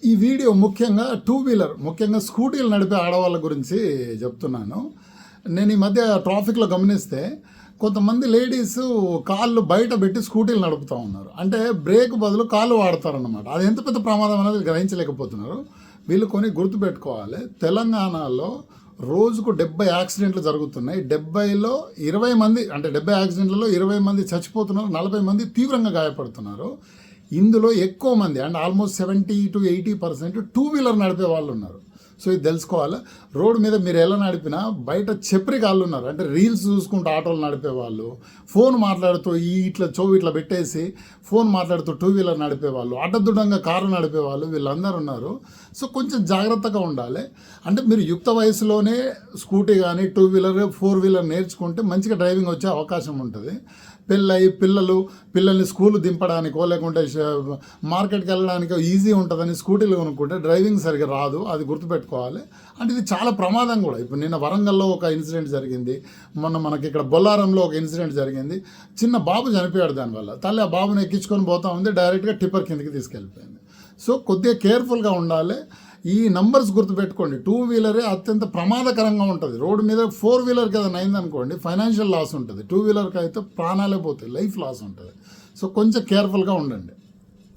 ఈ వీడియో ముఖ్యంగా two wheeler, ముఖ్యంగా స్కూటీలు నడిపే ఆడవాళ్ళ గురించి చెప్తున్నాను. నేను ఈ మధ్య ట్రాఫిక్లో గమనిస్తే కొంతమంది లేడీస్ కాళ్ళు బయట పెట్టి స్కూటీలు నడుపుతూ ఉన్నారు. అంటే బ్రేక్ బదులు కాళ్ళు వాడతారన్నమాట. అది ఎంత పెద్ద ప్రమాదం అనేది గ్రహించలేకపోతున్నారు. వీళ్ళు కొన్ని గుర్తుపెట్టుకోవాలి. తెలంగాణలో రోజుకు 70 యాక్సిడెంట్లు జరుగుతున్నాయి. 70లో 20 మంది, అంటే 70 యాక్సిడెంట్లలో 20 మంది చచ్చిపోతున్నారు, 40 మంది తీవ్రంగా గాయపడుతున్నారు. ఇందులో ఎక్కువ మంది, అంటే ఆల్మోస్ట్ 70 to 80% టూ వీలర్ నడిపే వాళ్ళు ఉన్నారు. సో ఇది తెలుసుకోవాలి. రోడ్డు మీద మీరు ఎలా నడిపినా బయట చెప్రి కాళ్ళు ఉన్నారు, అంటే రీల్స్ చూసుకుంటూ ఆటోలు నడిపేవాళ్ళు, ఫోన్ మాట్లాడుతూ ఇట్లా ఇట్లా పెట్టేసి ఫోన్ మాట్లాడుతూ టూ వీలర్ నడిపేవాళ్ళు, అడ్డదుడ్డంగా కారు నడిపేవాళ్ళు, వీళ్ళందరూ ఉన్నారు. సో కొంచెం జాగ్రత్తగా ఉండాలి. అంటే మీరు యుక్త వయసులోనే స్కూటీ కానీ టూ వీలర్ 4 వీలర్ నేర్చుకుంటే మంచిగా డ్రైవింగ్ వచ్చే అవకాశం ఉంటుంది. పెళ్ళయి పిల్లల్ని స్కూల్ దింపడానికో లేకుంటే మార్కెట్కి వెళ్ళడానికో ఈజీ ఉంటుందని స్కూటీలు కొనుక్కుంటే డ్రైవింగ్ సరిగ్గా రాదు. అది గుర్తుపెట్టుకోవాలి. అంటే ఇది చాలా ప్రమాదం కూడా. ఇప్పుడు నిన్న వరంగల్లో ఒక ఇన్సిడెంట్ జరిగింది, మొన్న మనకి ఇక్కడ బొల్లారంలో ఒక ఇన్సిడెంట్ జరిగింది. చిన్న బాబు చనిపోయాడు దానివల్ల. తల్లి ఆ బాబుని ఎక్కించుకొని పోతా ఉంది, డైరెక్ట్గా టిప్పర్ కిందకి తీసుకెళ్ళిపోయింది. సో కొద్దిగా కేర్ఫుల్గా ఉండాలి. ఈ నంబర్స్ గుర్తుపెట్టుకోండి. టూ వీలరే అత్యంత ప్రమాదకరంగా ఉంటుంది రోడ్డు మీద. 4 వీలర్కి ఏదైనా అయిందనుకోండి ఫైనాన్షియల్ లాస్ ఉంటుంది, టూ వీలర్కి అయితే ప్రాణాలే పోతాయి, లైఫ్ లాస్ ఉంటుంది. సో కొంచెం కేర్ఫుల్గా ఉండండి.